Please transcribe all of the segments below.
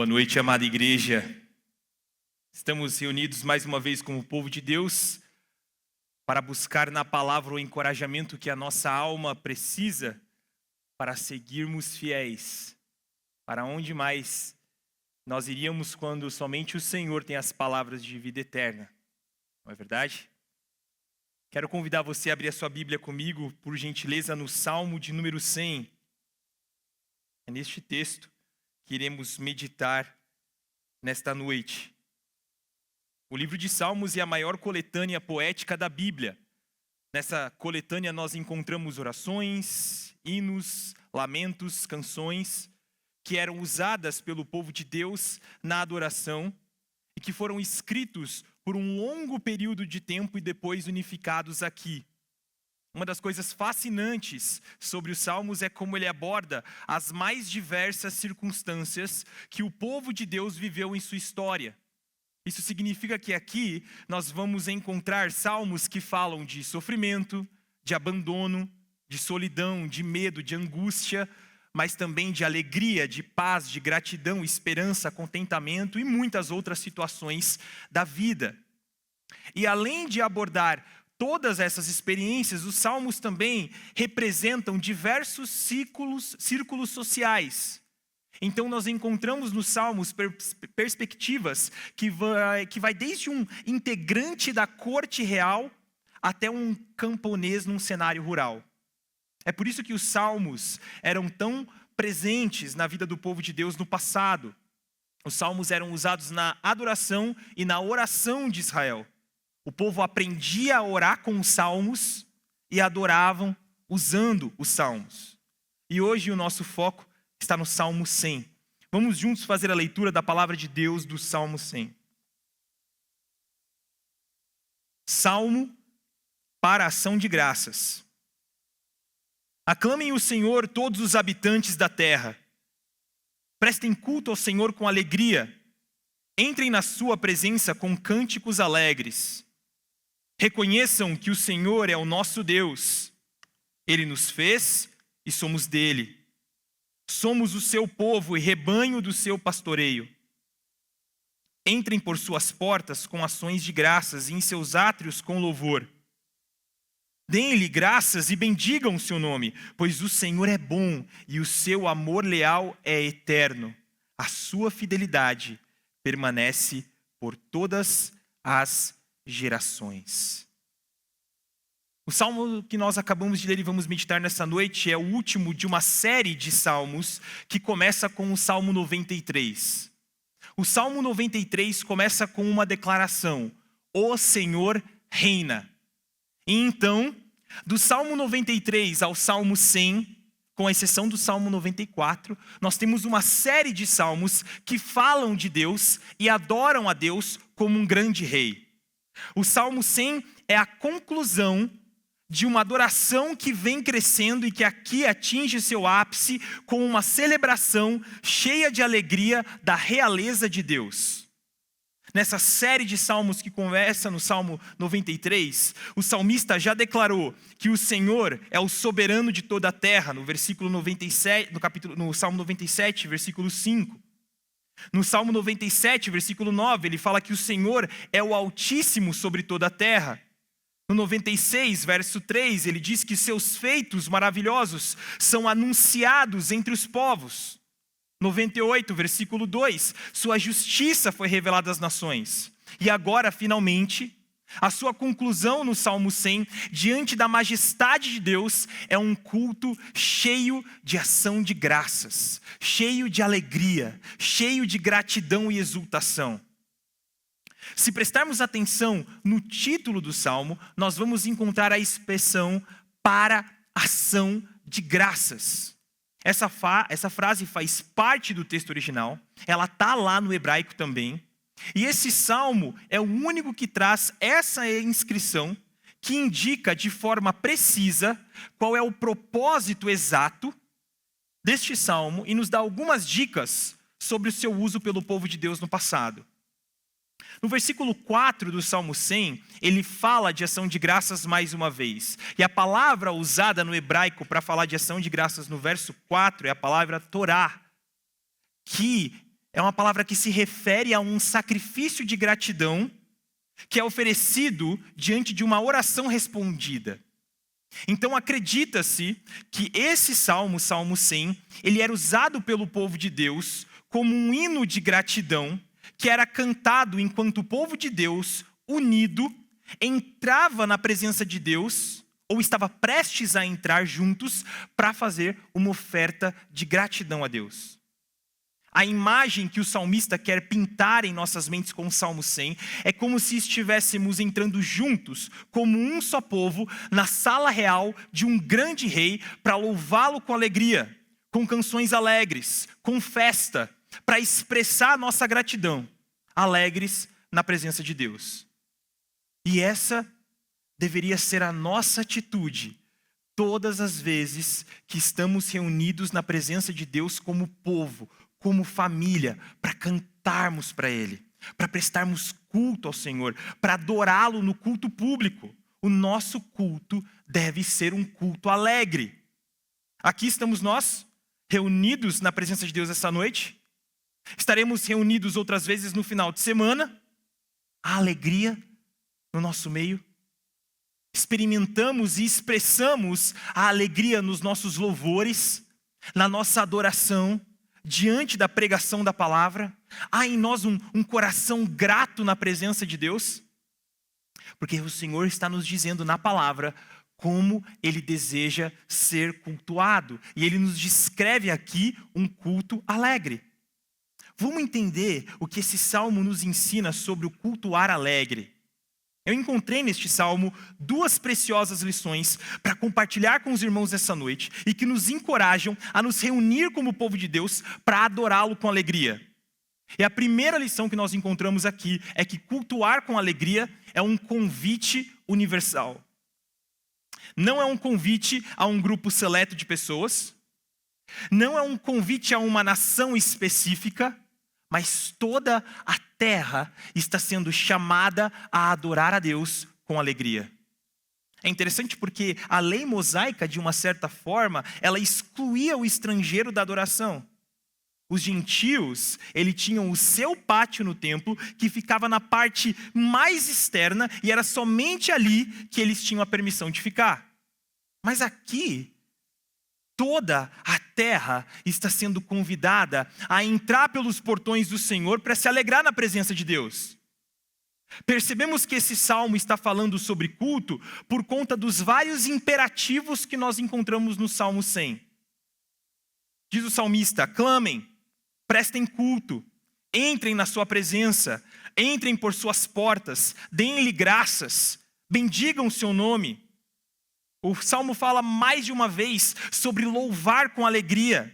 Boa noite, amada igreja. Estamos reunidos mais uma vez como povo de Deus para buscar na palavra o encorajamento que a nossa alma precisa para seguirmos fiéis. Para onde mais nós iríamos quando somente o Senhor tem as palavras de vida eterna? Não é verdade? Quero convidar você a abrir a sua Bíblia comigo, por gentileza, no Salmo de número 100. É neste texto que iremos meditar nesta noite. O livro de Salmos é a maior coletânea poética da Bíblia. Nessa coletânea nós encontramos orações, hinos, lamentos, canções que eram usadas pelo povo de Deus na adoração e que foram escritos por um longo período de tempo e depois unificados aqui. Uma das coisas fascinantes sobre os Salmos é como ele aborda as mais diversas circunstâncias que o povo de Deus viveu em sua história. Isso significa que aqui nós vamos encontrar salmos que falam de sofrimento, de abandono, de solidão, de medo, de angústia, mas também de alegria, de paz, de gratidão, esperança, contentamento e muitas outras situações da vida. E além de abordar todas essas experiências, os salmos também representam diversos círculos sociais. Então nós encontramos nos salmos perspectivas que vai desde um integrante da corte real até um camponês num cenário rural. É por isso que os salmos eram tão presentes na vida do povo de Deus no passado. Os salmos eram usados na adoração e na oração de Israel. O povo aprendia a orar com os salmos e adoravam usando os salmos. E hoje o nosso foco está no Salmo 100. Vamos juntos fazer a leitura da palavra de Deus do Salmo 100. Salmo para ação de graças. Aclamem o Senhor todos os habitantes da terra. Prestem culto ao Senhor com alegria. Entrem na sua presença com cânticos alegres. Reconheçam que o Senhor é o nosso Deus. Ele nos fez e somos dele. Somos o seu povo e rebanho do seu pastoreio. Entrem por suas portas com ações de graças e em seus átrios com louvor. Deem-lhe graças e bendigam o seu nome, pois o Senhor é bom e o seu amor leal é eterno. A sua fidelidade permanece por todas as gerações. O salmo que nós acabamos de ler e vamos meditar nessa noite é o último de uma série de salmos que começa com o Salmo 93. O Salmo 93 começa com uma declaração: O Senhor reina. E então, do Salmo 93 ao Salmo 100, com exceção do Salmo 94, nós temos uma série de salmos que falam de Deus e adoram a Deus como um grande rei. O Salmo 100 é a conclusão de uma adoração que vem crescendo e que aqui atinge seu ápice com uma celebração cheia de alegria da realeza de Deus. Nessa série de salmos que começa no Salmo 93, o salmista já declarou que o Senhor é o soberano de toda a terra, no versículo 97, no Salmo 97, versículo 5. No Salmo 97, versículo 9, ele fala que o Senhor é o Altíssimo sobre toda a terra. No 96, verso 3, ele diz que seus feitos maravilhosos são anunciados entre os povos. 98, versículo 2, sua justiça foi revelada às nações. E agora, finalmente, a sua conclusão no Salmo 100, diante da majestade de Deus, é um culto cheio de ação de graças, cheio de alegria, cheio de gratidão e exultação. Se prestarmos atenção no título do Salmo, nós vamos encontrar a expressão para ação de graças. Essa frase faz parte do texto original, ela está lá no hebraico também. E esse salmo é o único que traz essa inscrição que indica de forma precisa qual é o propósito exato deste salmo e nos dá algumas dicas sobre o seu uso pelo povo de Deus no passado. No versículo 4 do Salmo 100, ele fala de ação de graças mais uma vez. E a palavra usada no hebraico para falar de ação de graças no verso 4 é a palavra Torá, que é uma palavra que se refere a um sacrifício de gratidão que é oferecido diante de uma oração respondida. Então acredita-se que esse salmo, Salmo 100, ele era usado pelo povo de Deus como um hino de gratidão que era cantado enquanto o povo de Deus, unido, entrava na presença de Deus ou estava prestes a entrar juntos para fazer uma oferta de gratidão a Deus. A imagem que o salmista quer pintar em nossas mentes com o Salmo 100 é como se estivéssemos entrando juntos, como um só povo, na sala real de um grande rei para louvá-lo com alegria, com canções alegres, com festa, para expressar nossa gratidão, alegres na presença de Deus. E essa deveria ser a nossa atitude todas as vezes que estamos reunidos na presença de Deus como povo, como família, para cantarmos para Ele, para prestarmos culto ao Senhor, para adorá-lo no culto público. O nosso culto deve ser um culto alegre. Aqui estamos nós, reunidos na presença de Deus essa noite. Estaremos reunidos outras vezes no final de semana. A alegria no nosso meio. Experimentamos e expressamos a alegria nos nossos louvores, na nossa adoração, diante da pregação da palavra. Há em nós um coração grato na presença de Deus, porque o Senhor está nos dizendo na palavra como Ele deseja ser cultuado, e Ele nos descreve aqui um culto alegre. Vamos entender o que esse salmo nos ensina sobre o cultuar alegre. Eu encontrei neste salmo duas preciosas lições para compartilhar com os irmãos essa noite e que nos encorajam a nos reunir como povo de Deus para adorá-lo com alegria. E a primeira lição que nós encontramos aqui é que cultuar com alegria é um convite universal. Não é um convite a um grupo seleto de pessoas, não é um convite a uma nação específica, mas toda a terra está sendo chamada a adorar a Deus com alegria. É interessante porque a lei mosaica, de uma certa forma, ela excluía o estrangeiro da adoração. Os gentios, eles tinham o seu pátio no templo, que ficava na parte mais externa, e era somente ali que eles tinham a permissão de ficar. Mas aqui, toda a terra está sendo convidada a entrar pelos portões do Senhor para se alegrar na presença de Deus. Percebemos que esse salmo está falando sobre culto por conta dos vários imperativos que nós encontramos no Salmo 100. Diz o salmista: clamem, prestem culto, entrem na sua presença, entrem por suas portas, deem-lhe graças, bendigam o seu nome. O salmo fala mais de uma vez sobre louvar com alegria.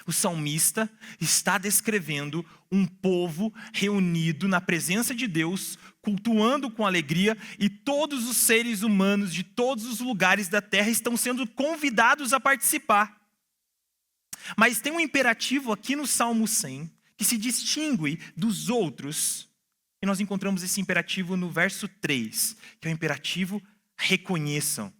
O salmista está descrevendo um povo reunido na presença de Deus, cultuando com alegria, e todos os seres humanos de todos os lugares da terra estão sendo convidados a participar. Mas tem um imperativo aqui no Salmo 100 que se distingue dos outros, e nós encontramos esse imperativo no verso 3, que é o imperativo reconheçam.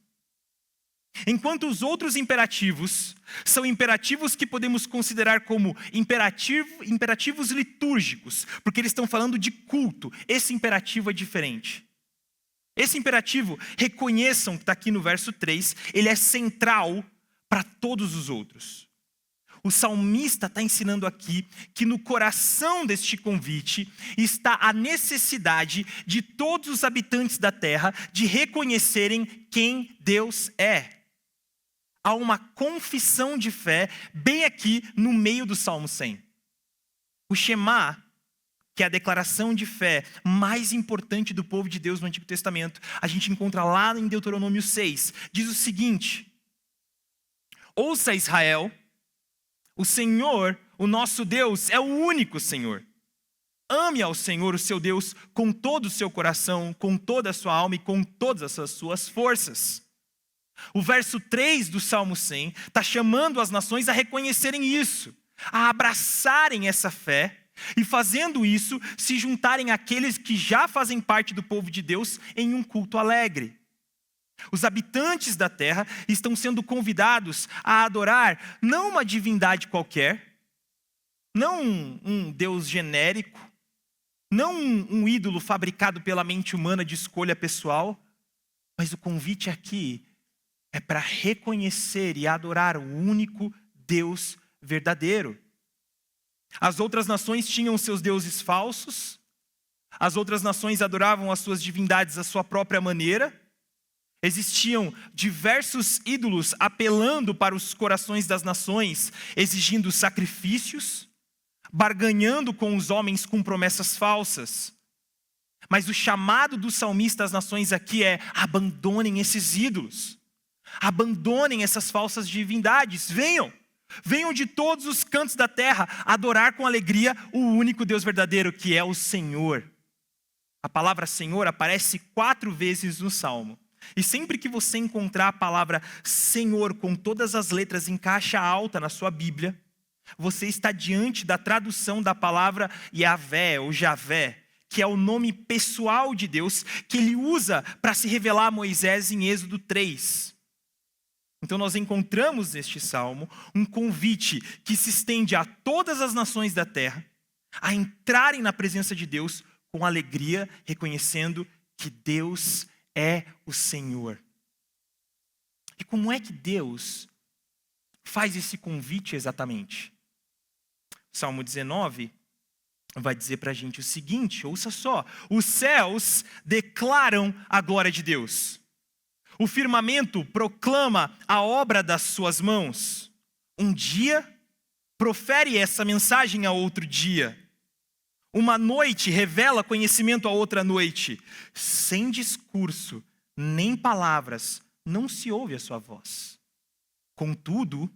Enquanto os outros imperativos são imperativos que podemos considerar como imperativos litúrgicos, porque eles estão falando de culto, esse imperativo é diferente. Esse imperativo, reconheçam, que está aqui no verso 3, ele é central para todos os outros. O salmista está ensinando aqui que no coração deste convite está a necessidade de todos os habitantes da terra de reconhecerem quem Deus é. Há uma confissão de fé bem aqui no meio do Salmo 100. O Shema, que é a declaração de fé mais importante do povo de Deus no Antigo Testamento, a gente encontra lá em Deuteronômio 6. Diz o seguinte: ouça, Israel, o Senhor, o nosso Deus, é o único Senhor. Ame ao Senhor, o seu Deus, com todo o seu coração, com toda a sua alma e com todas as suas forças. O verso 3 do Salmo 100 está chamando as nações a reconhecerem isso, a abraçarem essa fé e, fazendo isso, se juntarem àqueles que já fazem parte do povo de Deus em um culto alegre. Os habitantes da terra estão sendo convidados a adorar não uma divindade qualquer, não um Deus genérico, não um ídolo fabricado pela mente humana de escolha pessoal, mas o convite aqui é para reconhecer e adorar o único Deus verdadeiro. As outras nações tinham seus deuses falsos, as outras nações adoravam as suas divindades à sua própria maneira, existiam diversos ídolos apelando para os corações das nações, exigindo sacrifícios, barganhando com os homens com promessas falsas. Mas o chamado do salmista às nações aqui é: abandonem esses ídolos, abandonem essas falsas divindades, venham de todos os cantos da terra adorar com alegria o único Deus verdadeiro, que é o Senhor. A palavra Senhor aparece 4 vezes no Salmo. E sempre que você encontrar a palavra Senhor com todas as letras em caixa alta na sua Bíblia, você está diante da tradução da palavra Yahvé ou Javé, que é o nome pessoal de Deus que ele usa para se revelar a Moisés em Êxodo 3. Então nós encontramos neste salmo um convite que se estende a todas as nações da terra a entrarem na presença de Deus com alegria, reconhecendo que Deus é o Senhor. E como é que Deus faz esse convite exatamente? Salmo 19 vai dizer para a gente o seguinte, ouça só: os céus declaram a glória de Deus. O firmamento proclama a obra das suas mãos. Um dia profere essa mensagem a outro dia. Uma noite revela conhecimento a outra noite. Sem discurso, nem palavras, não se ouve a sua voz. Contudo,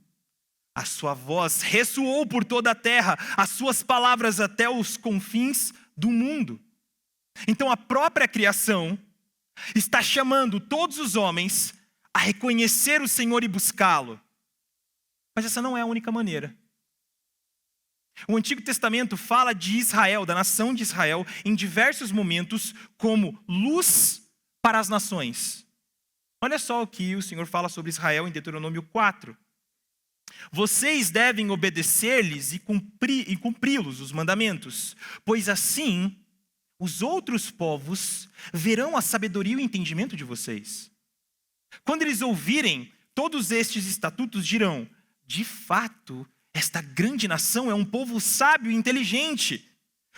a sua voz ressoou por toda a terra, as suas palavras até os confins do mundo. Então a própria criação está chamando todos os homens a reconhecer o Senhor e buscá-lo. Mas essa não é a única maneira. O Antigo Testamento fala de Israel, da nação de Israel, em diversos momentos como luz para as nações. Olha só o que o Senhor fala sobre Israel em Deuteronômio 4. Vocês devem obedecer-lhes e cumpri-los, os mandamentos, pois assim os outros povos verão a sabedoria e o entendimento de vocês. Quando eles ouvirem todos estes estatutos, dirão: de fato, esta grande nação é um povo sábio e inteligente.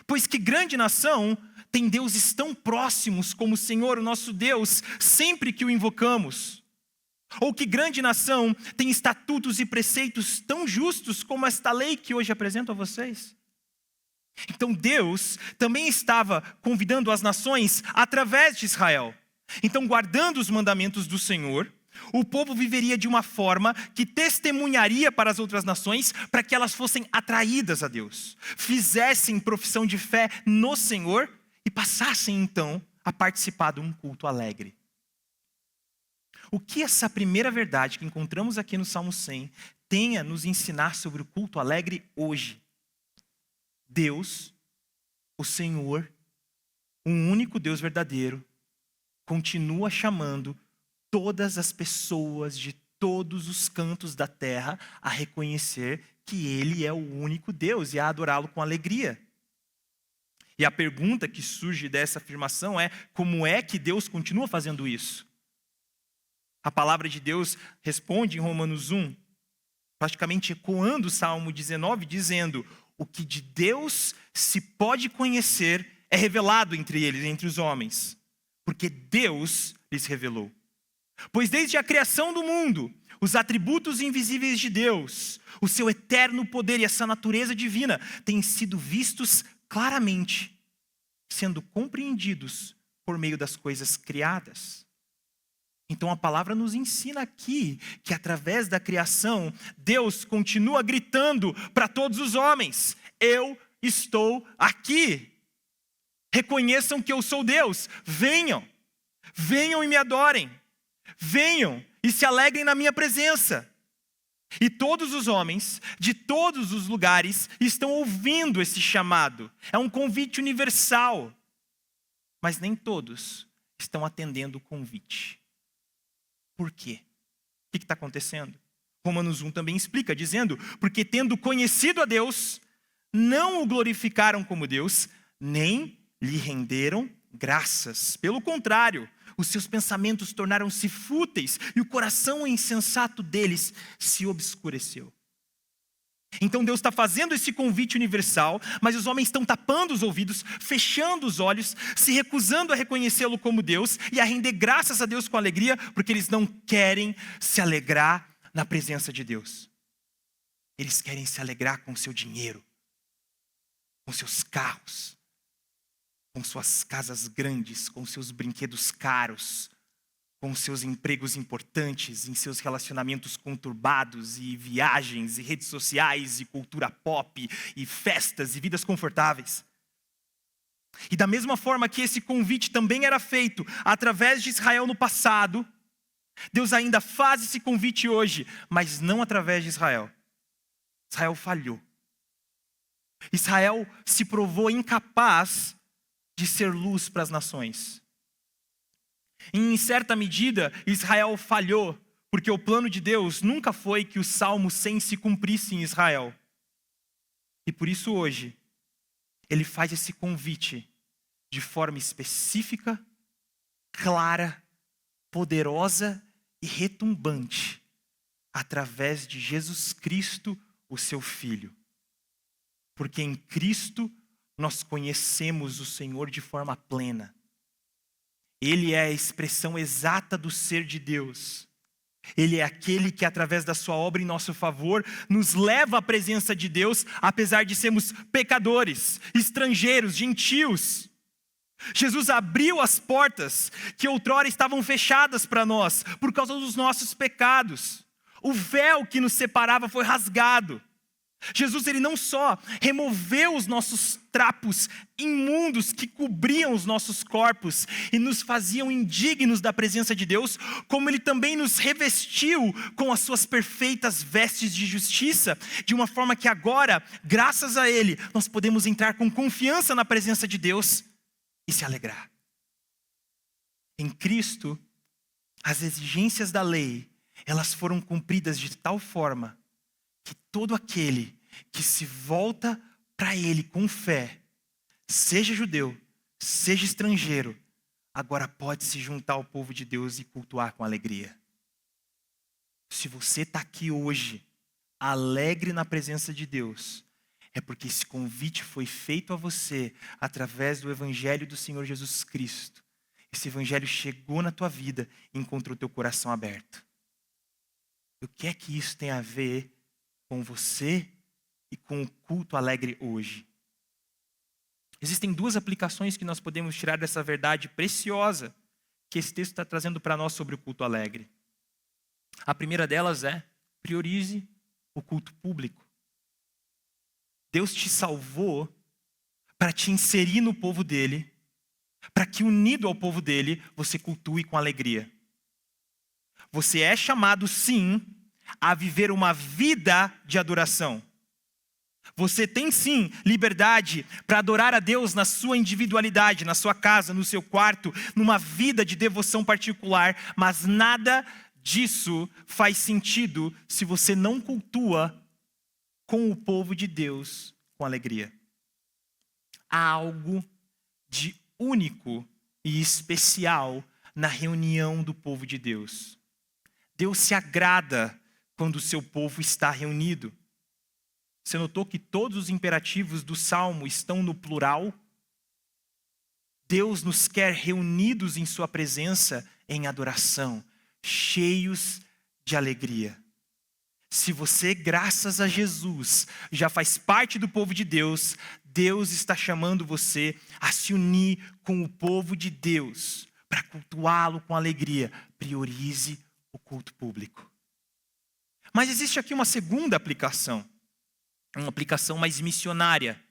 Pois que grande nação tem deuses tão próximos como o Senhor, o nosso Deus, sempre que o invocamos? Ou que grande nação tem estatutos e preceitos tão justos como esta lei que hoje apresento a vocês? Então Deus também estava convidando as nações através de Israel. Então, guardando os mandamentos do Senhor, o povo viveria de uma forma que testemunharia para as outras nações, para que elas fossem atraídas a Deus, fizessem profissão de fé no Senhor e passassem então a participar de um culto alegre. O que essa primeira verdade que encontramos aqui no Salmo 100 tem a nos ensinar sobre o culto alegre hoje? Deus, o Senhor, um único Deus verdadeiro, continua chamando todas as pessoas de todos os cantos da terra a reconhecer que Ele é o único Deus e a adorá-lo com alegria. E a pergunta que surge dessa afirmação é: como é que Deus continua fazendo isso? A palavra de Deus responde em Romanos 1, praticamente ecoando o Salmo 19, dizendo: o que de Deus se pode conhecer é revelado entre eles, entre os homens, porque Deus lhes revelou. Pois desde a criação do mundo, os atributos invisíveis de Deus, o seu eterno poder e essa natureza divina têm sido vistos claramente, sendo compreendidos por meio das coisas criadas. Então a palavra nos ensina aqui que através da criação, Deus continua gritando para todos os homens: eu estou aqui. Reconheçam que eu sou Deus. Venham e me adorem. Venham e se alegrem na minha presença. E todos os homens, de todos os lugares, estão ouvindo esse chamado. É um convite universal. Mas nem todos estão atendendo o convite. Por quê? O que está acontecendo? Romanos 1 também explica, dizendo: porque tendo conhecido a Deus, não o glorificaram como Deus, nem lhe renderam graças. Pelo contrário, os seus pensamentos tornaram-se fúteis e o coração insensato deles se obscureceu. Então Deus está fazendo esse convite universal, mas os homens estão tapando os ouvidos, fechando os olhos, se recusando a reconhecê-lo como Deus e a render graças a Deus com alegria, porque eles não querem se alegrar na presença de Deus. Eles querem se alegrar com o seu dinheiro, com seus carros, com suas casas grandes, com seus brinquedos caros, com seus empregos importantes, em seus relacionamentos conturbados, e viagens, e redes sociais, e cultura pop, e festas, e vidas confortáveis. E da mesma forma que esse convite também era feito através de Israel no passado, Deus ainda faz esse convite hoje, mas não através de Israel. Israel falhou. Israel se provou incapaz de ser luz para as nações. Em certa medida, Israel falhou, porque o plano de Deus nunca foi que o Salmo 100 se cumprisse em Israel. E por isso hoje, ele faz esse convite de forma específica, clara, poderosa e retumbante, através de Jesus Cristo, o seu Filho. Porque em Cristo nós conhecemos o Senhor de forma plena. Ele é a expressão exata do ser de Deus. Ele é aquele que, através da sua obra em nosso favor, nos leva à presença de Deus, apesar de sermos pecadores, estrangeiros, gentios. Jesus abriu as portas que outrora estavam fechadas para nós, por causa dos nossos pecados. O véu que nos separava foi rasgado. Jesus, ele não só removeu os nossos trapos imundos que cobriam os nossos corpos e nos faziam indignos da presença de Deus, como ele também nos revestiu com as suas perfeitas vestes de justiça, de uma forma que agora, graças a ele, nós podemos entrar com confiança na presença de Deus e se alegrar. Em Cristo, as exigências da lei, elas foram cumpridas de tal forma que todo aquele que se volta para ele com fé, seja judeu, seja estrangeiro, agora pode se juntar ao povo de Deus e cultuar com alegria. Se você está aqui hoje, alegre na presença de Deus, é porque esse convite foi feito a você através do Evangelho do Senhor Jesus Cristo. Esse Evangelho chegou na tua vida e encontrou teu coração aberto. O que é que isso tem a ver com você e com o culto alegre hoje? Existem duas aplicações que nós podemos tirar dessa verdade preciosa que esse texto está trazendo para nós sobre o culto alegre. A primeira delas é: priorize o culto público. Deus te salvou para te inserir no povo dele, para que unido ao povo dele, você cultue com alegria. Você é chamado, sim, a viver uma vida de adoração. Você tem sim liberdade para adorar a Deus na sua individualidade, na sua casa, no seu quarto, numa vida de devoção particular, mas nada disso faz sentido se você não cultua com o povo de Deus com alegria. Há algo de único e especial na reunião do povo de Deus. Deus se agrada quando o seu povo está reunido. Você notou que todos os imperativos do Salmo estão no plural? Deus nos quer reunidos em sua presença em adoração, cheios de alegria. Se você, graças a Jesus, já faz parte do povo de Deus, Deus está chamando você a se unir com o povo de Deus para cultuá-lo com alegria. Priorize o culto público. Mas existe aqui uma segunda aplicação, uma aplicação mais missionária.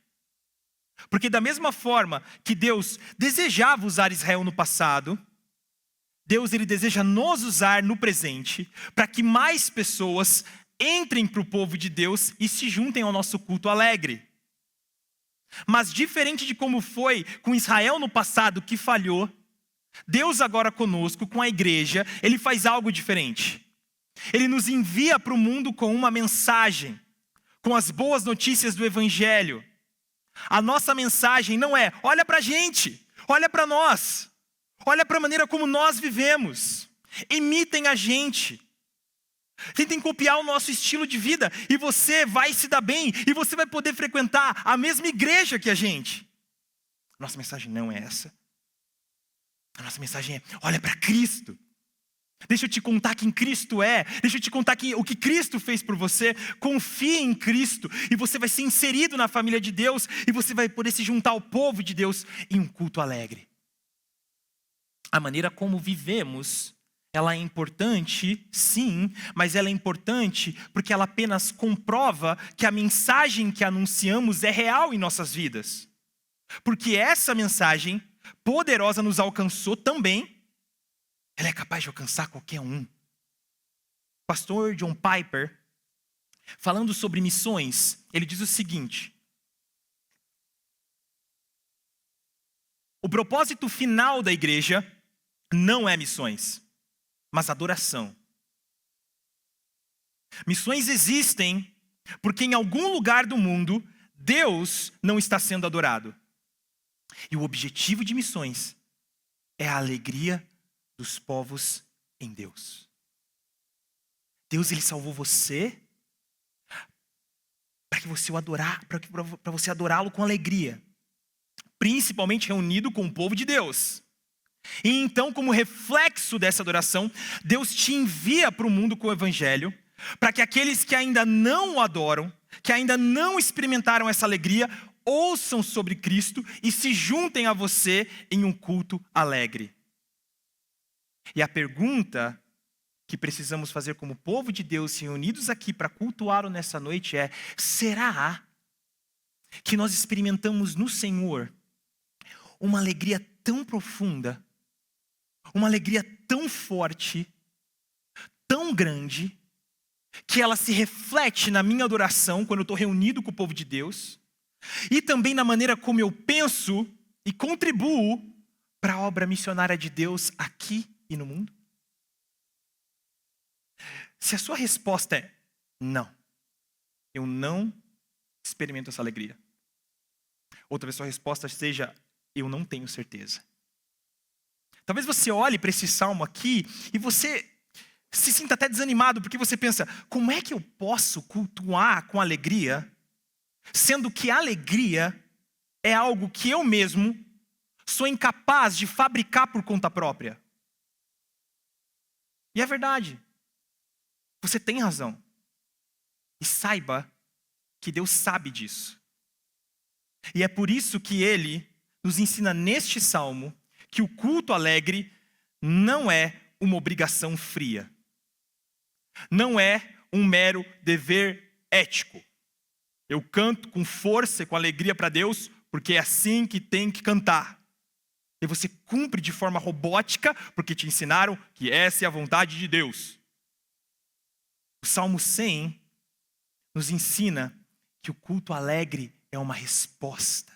Porque da mesma forma que Deus desejava usar Israel no passado, Deus ele deseja nos usar no presente para que mais pessoas entrem para o povo de Deus e se juntem ao nosso culto alegre. Mas diferente de como foi com Israel no passado que falhou, Deus agora conosco, com a igreja, ele faz algo diferente. Ele nos envia para o mundo com uma mensagem, com as boas notícias do Evangelho. A nossa mensagem não é, olha para a gente, olha para nós, olha para a maneira como nós vivemos, imitem a gente. Tentem copiar o nosso estilo de vida e você vai se dar bem e você vai poder frequentar a mesma igreja que a gente. A nossa mensagem não é essa. A nossa mensagem é, olha para Cristo. Deixa eu te contar quem Cristo é. Deixa eu te contar o que Cristo fez por você. Confie em Cristo e você vai ser inserido na família de Deus e você vai poder se juntar ao povo de Deus em um culto alegre. A maneira como vivemos, ela é importante, sim, mas ela é importante porque ela apenas comprova que a mensagem que anunciamos é real em nossas vidas. Porque essa mensagem poderosa nos alcançou também. Ela é capaz de alcançar qualquer um. O pastor John Piper, falando sobre missões, ele diz o seguinte: o propósito final da igreja não é missões, mas adoração. Missões existem porque em algum lugar do mundo Deus não está sendo adorado. E o objetivo de missões é a alegria dos povos em Deus. Deus, ele salvou você para que você o adorar, para você adorá-lo com alegria, principalmente reunido com o povo de Deus. E então, como reflexo dessa adoração, Deus te envia para o mundo com o evangelho, para que aqueles que ainda não o adoram, que ainda não experimentaram essa alegria, ouçam sobre Cristo e se juntem a você em um culto alegre. E a pergunta que precisamos fazer como povo de Deus reunidos aqui para cultuá-lo nessa noite é: será que nós experimentamos no Senhor uma alegria tão profunda, uma alegria tão forte, tão grande, que ela se reflete na minha adoração quando eu estou reunido com o povo de Deus, e também na maneira como eu penso e contribuo para a obra missionária de Deus aqui e no mundo? Se a sua resposta é não, eu não experimento essa alegria, ou talvez sua resposta seja, eu não tenho certeza. Talvez você olhe para esse salmo aqui e você se sinta até desanimado, porque você pensa, como é que eu posso cultuar com alegria, sendo que a alegria é algo que eu mesmo sou incapaz de fabricar por conta própria? E é verdade. Você tem razão. E saiba que Deus sabe disso. E é por isso que Ele nos ensina neste salmo que o culto alegre não é uma obrigação fria. Não é um mero dever ético. Eu canto com força e com alegria para Deus, porque é assim que tem que cantar. E você cumpre de forma robótica, porque te ensinaram que essa é a vontade de Deus. O Salmo 100 nos ensina que o culto alegre é uma resposta.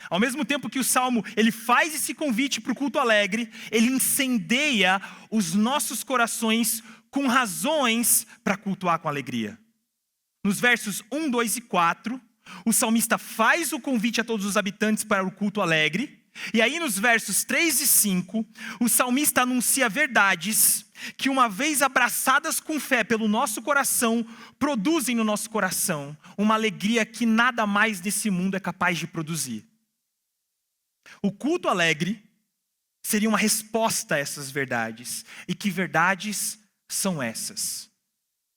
Ao mesmo tempo que o Salmo ele faz esse convite para o culto alegre, ele incendeia os nossos corações com razões para cultuar com alegria. Nos versos 1, 2 e 4, o salmista faz o convite a todos os habitantes para o culto alegre. E aí nos versos 3 e 5, o salmista anuncia verdades que, uma vez abraçadas com fé pelo nosso coração, produzem no nosso coração uma alegria que nada mais nesse mundo é capaz de produzir. O culto alegre seria uma resposta a essas verdades. E que verdades são essas?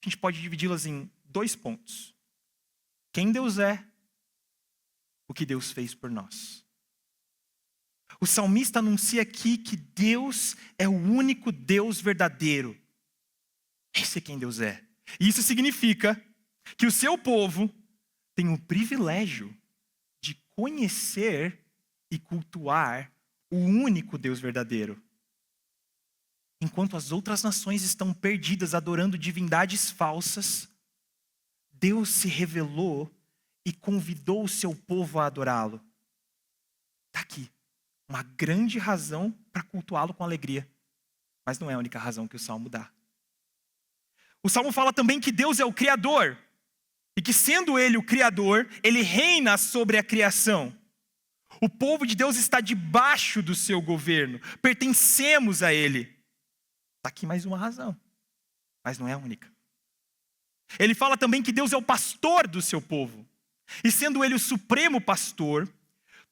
A gente pode dividi-las em 2 pontos. Quem Deus é, o que Deus fez por nós. O salmista anuncia aqui que Deus é o único Deus verdadeiro. Esse é quem Deus é. E isso significa que o seu povo tem o privilégio de conhecer e cultuar o único Deus verdadeiro. Enquanto as outras nações estão perdidas adorando divindades falsas, Deus se revelou e convidou o seu povo a adorá-lo. Está aqui uma grande razão para cultuá-lo com alegria. Mas não é a única razão que o Salmo dá. O Salmo fala também que Deus é o Criador. E que sendo ele o Criador, ele reina sobre a criação. O povo de Deus está debaixo do seu governo. Pertencemos a ele. Está aqui mais uma razão, mas não é a única. Ele fala também que Deus é o pastor do seu povo. E sendo ele o supremo pastor,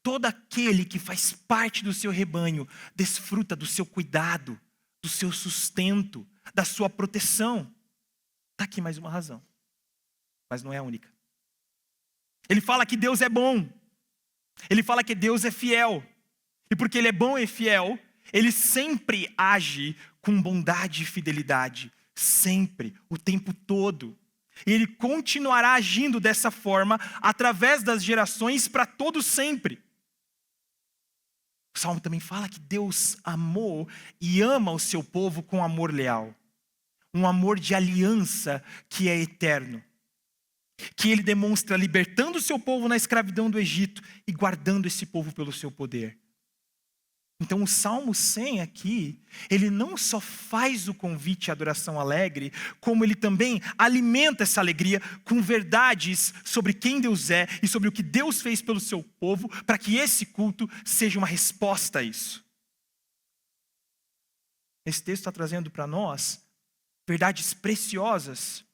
todo aquele que faz parte do seu rebanho desfruta do seu cuidado, do seu sustento, da sua proteção. Está aqui mais uma razão, mas não é a única. Ele fala que Deus é bom. Ele fala que Deus é fiel. E porque ele é bom e fiel, ele sempre age com bondade e fidelidade. Sempre, o tempo todo. E ele continuará agindo dessa forma através das gerações para todo sempre. O Salmo também fala que Deus amou e ama o seu povo com amor leal. Um amor de aliança que é eterno. Que ele demonstra libertando o seu povo na escravidão do Egito e guardando esse povo pelo seu poder. Então o Salmo 100 aqui, ele não só faz o convite à adoração alegre, como ele também alimenta essa alegria com verdades sobre quem Deus é e sobre o que Deus fez pelo seu povo, para que esse culto seja uma resposta a isso. Esse texto está trazendo para nós verdades preciosas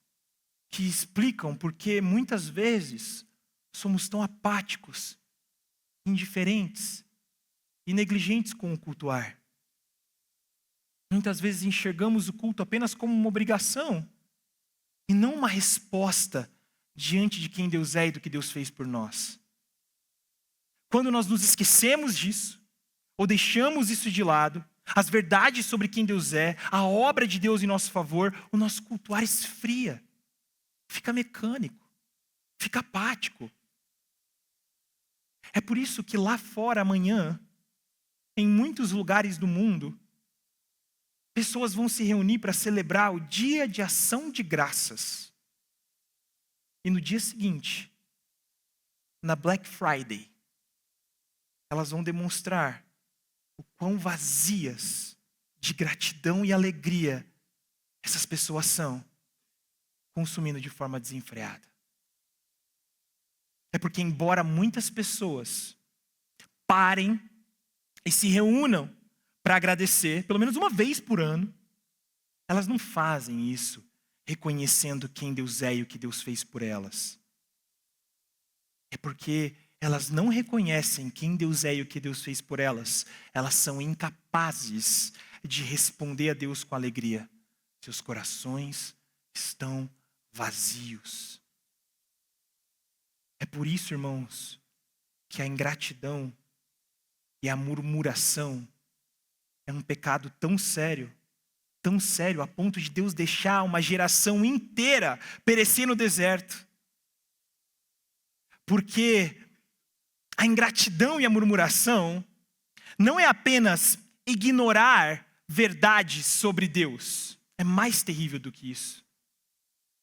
que explicam porque muitas vezes somos tão apáticos, indiferentes e negligentes com o cultuar. Muitas vezes enxergamos o culto apenas como uma obrigação e não uma resposta diante de quem Deus é e do que Deus fez por nós. Quando nós nos esquecemos disso, ou deixamos isso de lado, as verdades sobre quem Deus é, a obra de Deus em nosso favor, o nosso cultuar esfria. Fica mecânico, fica apático. É por isso que lá fora amanhã, em muitos lugares do mundo, pessoas vão se reunir para celebrar o dia de ação de graças. E no dia seguinte, na Black Friday, elas vão demonstrar o quão vazias de gratidão e alegria essas pessoas são, consumindo de forma desenfreada. É porque embora muitas pessoas parem e se reúnam para agradecer, pelo menos uma vez por ano, elas não fazem isso reconhecendo quem Deus é e o que Deus fez por elas. É porque elas não reconhecem quem Deus é e o que Deus fez por elas. Elas são incapazes de responder a Deus com alegria. Seus corações estão vazios. É por isso, irmãos, que a ingratidão e a murmuração é um pecado tão sério a ponto de Deus deixar uma geração inteira perecer no deserto. Porque a ingratidão e a murmuração não é apenas ignorar verdades sobre Deus. É mais terrível do que isso.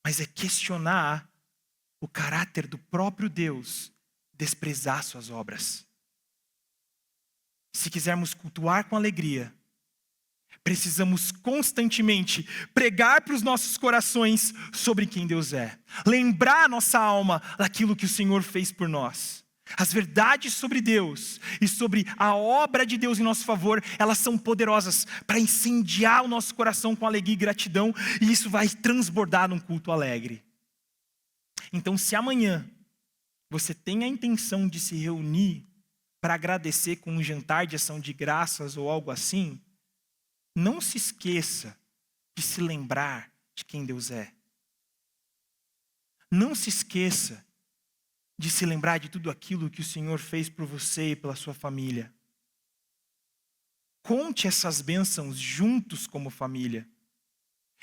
Mas é questionar o caráter do próprio Deus, desprezar suas obras. Se quisermos cultuar com alegria, precisamos constantemente pregar para os nossos corações sobre quem Deus é. Lembrar a nossa alma daquilo que o Senhor fez por nós. As verdades sobre Deus e sobre a obra de Deus em nosso favor, elas são poderosas para incendiar o nosso coração com alegria e gratidão, e isso vai transbordar num culto alegre. Então, se amanhã você tem a intenção de se reunir para agradecer com um jantar de ação de graças ou algo assim, não se esqueça de se lembrar de quem Deus é. Não se esqueça de se lembrar de tudo aquilo que o Senhor fez por você e pela sua família. Conte essas bênçãos juntos como família.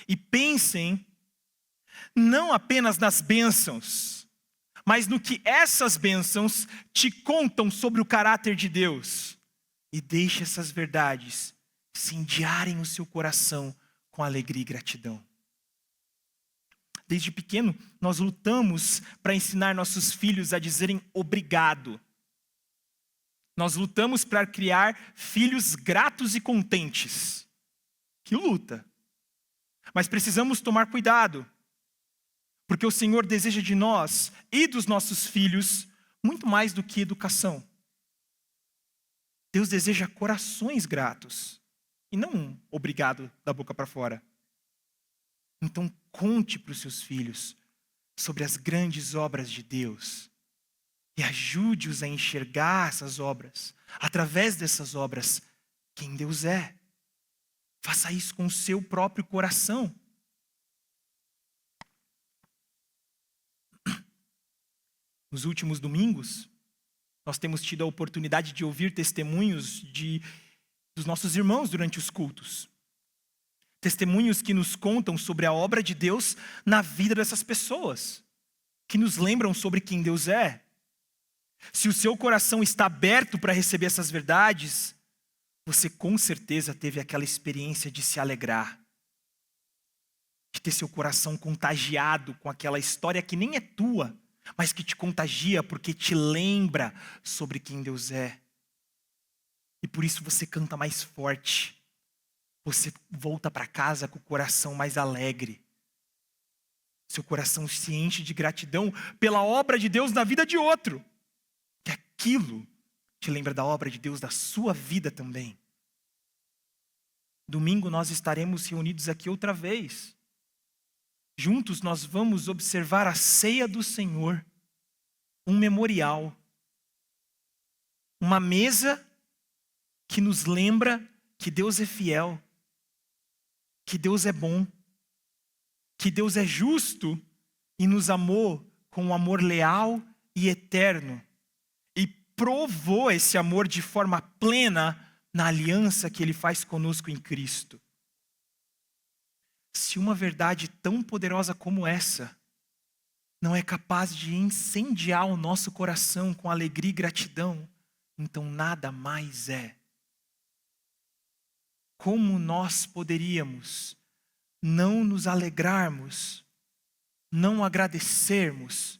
E pensem não apenas nas bênçãos, mas no que essas bênçãos te contam sobre o caráter de Deus. E deixe essas verdades incendiarem o seu coração com alegria e gratidão. Desde pequeno, nós lutamos para ensinar nossos filhos a dizerem obrigado. Nós lutamos para criar filhos gratos e contentes. Que luta! Mas precisamos tomar cuidado. Porque o Senhor deseja de nós e dos nossos filhos muito mais do que educação. Deus deseja corações gratos e não um obrigado da boca para fora. Então conte para os seus filhos sobre as grandes obras de Deus e ajude-os a enxergar essas obras, através dessas obras, quem Deus é. Faça isso com o seu próprio coração. Nos últimos domingos, nós temos tido a oportunidade de ouvir testemunhos dos nossos irmãos durante os cultos. Testemunhos que nos contam sobre a obra de Deus na vida dessas pessoas, que nos lembram sobre quem Deus é. Se o seu coração está aberto para receber essas verdades, você com certeza teve aquela experiência de se alegrar, de ter seu coração contagiado com aquela história que nem é tua, mas que te contagia porque te lembra sobre quem Deus é. E por isso você canta mais forte. Você volta para casa com o coração mais alegre. Seu coração se enche de gratidão pela obra de Deus na vida de outro. Que aquilo te lembra da obra de Deus da sua vida também. Domingo nós estaremos reunidos aqui outra vez. Juntos nós vamos observar a ceia do Senhor, um memorial, uma mesa que nos lembra que Deus é fiel, que Deus é bom, que Deus é justo e nos amou com um amor leal e eterno e provou esse amor de forma plena na aliança que Ele faz conosco em Cristo. Se uma verdade tão poderosa como essa não é capaz de incendiar o nosso coração com alegria e gratidão, então nada mais é. Como nós poderíamos não nos alegrarmos, não agradecermos,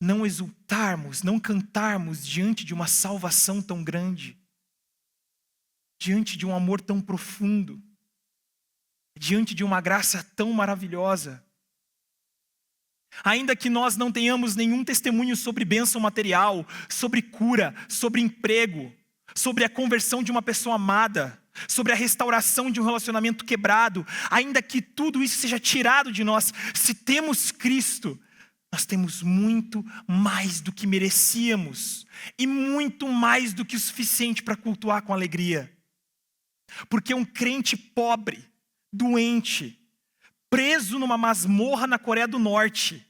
não exultarmos, não cantarmos diante de uma salvação tão grande, diante de um amor tão profundo, diante de uma graça tão maravilhosa? Ainda que nós não tenhamos nenhum testemunho sobre bênção material, sobre cura, sobre emprego, sobre a conversão de uma pessoa amada, sobre a restauração de um relacionamento quebrado, ainda que tudo isso seja tirado de nós, se temos Cristo, nós temos muito mais do que merecíamos e muito mais do que o suficiente para cultuar com alegria. Porque um crente pobre, doente, preso numa masmorra na Coreia do Norte,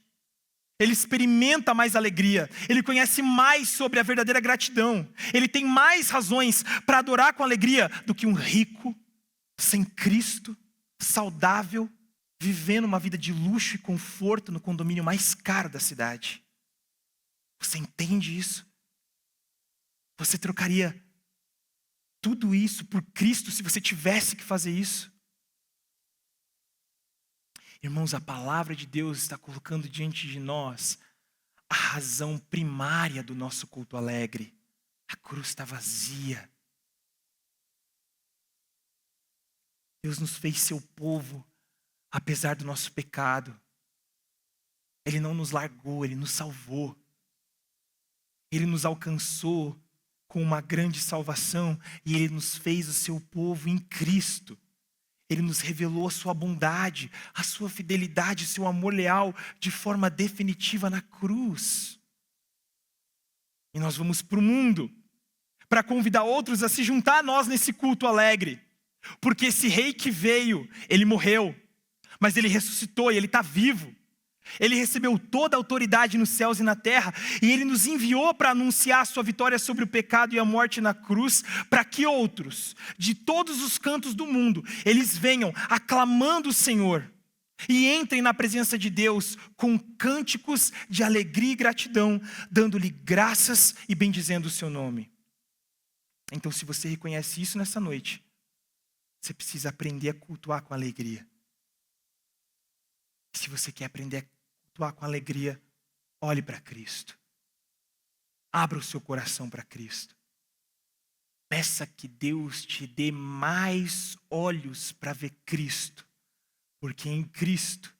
ele experimenta mais alegria, ele conhece mais sobre a verdadeira gratidão, ele tem mais razões para adorar com alegria do que um rico, sem Cristo, saudável, vivendo uma vida de luxo e conforto no condomínio mais caro da cidade. Você entende isso? Você trocaria tudo isso por Cristo se você tivesse que fazer isso? Irmãos, a palavra de Deus está colocando diante de nós a razão primária do nosso culto alegre. A cruz está vazia. Deus nos fez seu povo, apesar do nosso pecado. Ele não nos largou, Ele nos salvou. Ele nos alcançou com uma grande salvação e Ele nos fez o seu povo em Cristo. Ele nos revelou a sua bondade, a sua fidelidade, o seu amor leal de forma definitiva na cruz. E nós vamos para o mundo para convidar outros a se juntar a nós nesse culto alegre. Porque esse rei que veio, ele morreu, mas ele ressuscitou e ele está vivo. Ele recebeu toda a autoridade nos céus e na terra, e Ele nos enviou para anunciar a sua vitória sobre o pecado e a morte na cruz, para que outros, de todos os cantos do mundo, eles venham aclamando o Senhor, e entrem na presença de Deus com cânticos de alegria e gratidão, dando-lhe graças e bendizendo o seu nome. Então, se você reconhece isso nessa noite, você precisa aprender a cultuar com alegria. Se você quer aprender a cultuar com alegria, olhe para Cristo. Abra o seu coração para Cristo. Peça que Deus te dê mais olhos para ver Cristo. Porque em Cristo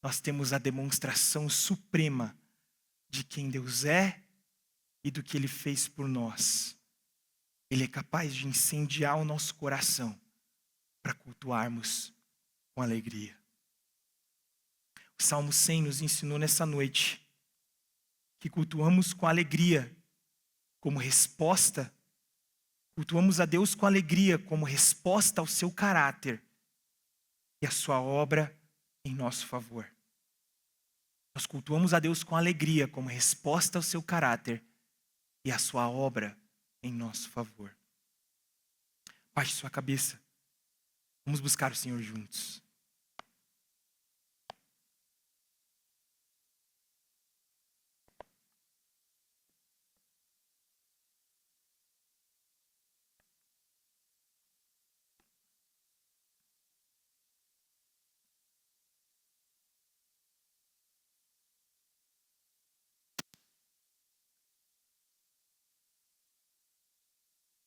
nós temos a demonstração suprema de quem Deus é e do que Ele fez por nós. Ele é capaz de incendiar o nosso coração para cultuarmos com alegria. O Salmo 100 nos ensinou nessa noite que cultuamos com alegria como resposta, cultuamos a Deus com alegria como resposta ao seu caráter e a sua obra em nosso favor. Nós cultuamos a Deus com alegria como resposta ao seu caráter e a sua obra em nosso favor. Baixe sua cabeça. Vamos buscar o Senhor juntos.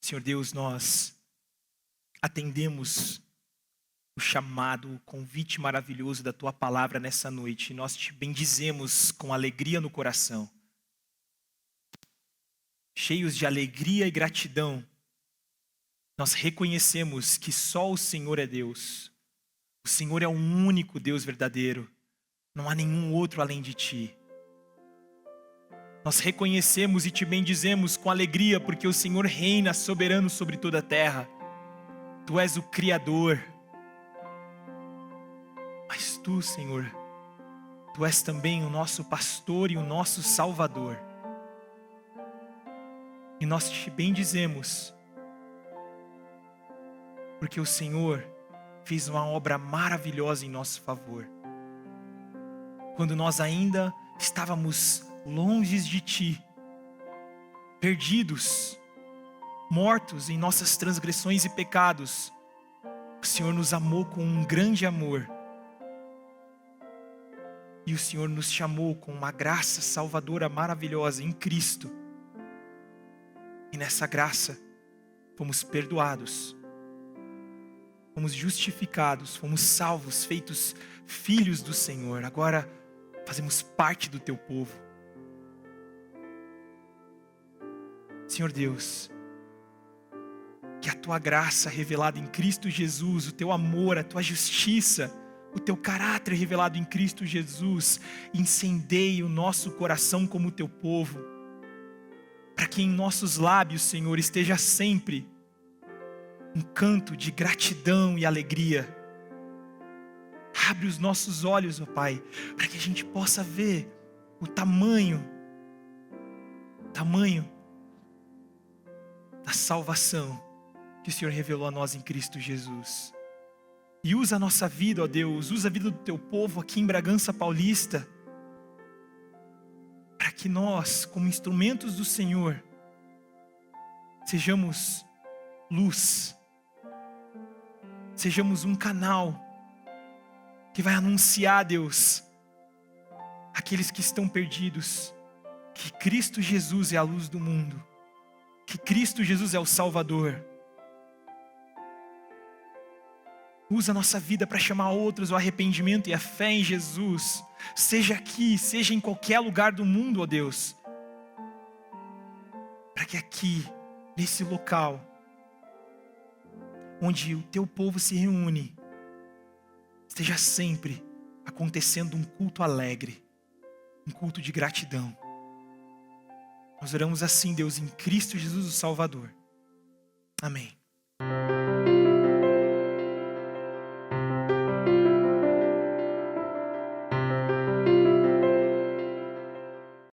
Senhor Deus, nós atendemos o chamado, o convite maravilhoso da Tua palavra nessa noite. Nós te bendizemos com alegria no coração. Cheios de alegria e gratidão, nós reconhecemos que só o Senhor é Deus. O Senhor é o único Deus verdadeiro. Não há nenhum outro além de Ti. Nós reconhecemos e te bendizemos com alegria, porque o Senhor reina soberano sobre toda a terra. Tu és o Criador. Mas Tu, Senhor, Tu és também o nosso pastor e o nosso Salvador. E nós te bendizemos, porque o Senhor fez uma obra maravilhosa em nosso favor. Quando nós ainda estávamos longe de Ti, perdidos, mortos em nossas transgressões e pecados, o Senhor nos amou com um grande amor. E o Senhor nos chamou com uma graça salvadora maravilhosa em Cristo. E nessa graça fomos perdoados, fomos justificados, fomos salvos, feitos filhos do Senhor. Agora fazemos parte do Teu povo. Senhor Deus, que a Tua graça revelada em Cristo Jesus, o Teu amor, a Tua justiça, o Teu caráter revelado em Cristo Jesus, incendeie o nosso coração como Teu povo, para que em nossos lábios, Senhor, esteja sempre um canto de gratidão e alegria. Abre os nossos olhos, ó Pai, para que a gente possa ver o tamanho da salvação que o Senhor revelou a nós em Cristo Jesus. E usa a nossa vida, ó Deus, usa a vida do Teu povo aqui em Bragança Paulista, para que nós, como instrumentos do Senhor, sejamos luz, sejamos um canal que vai anunciar, Deus, aqueles que estão perdidos, que Cristo Jesus é a luz do mundo, que Cristo Jesus é o Salvador. Usa a nossa vida para chamar outros ao arrependimento e à fé em Jesus, seja aqui, seja em qualquer lugar do mundo, ó Deus, para que aqui, nesse local, onde o Teu povo se reúne, esteja sempre acontecendo um culto alegre, um culto de gratidão. Nós oramos assim, Deus, em Cristo Jesus o Salvador. Amém.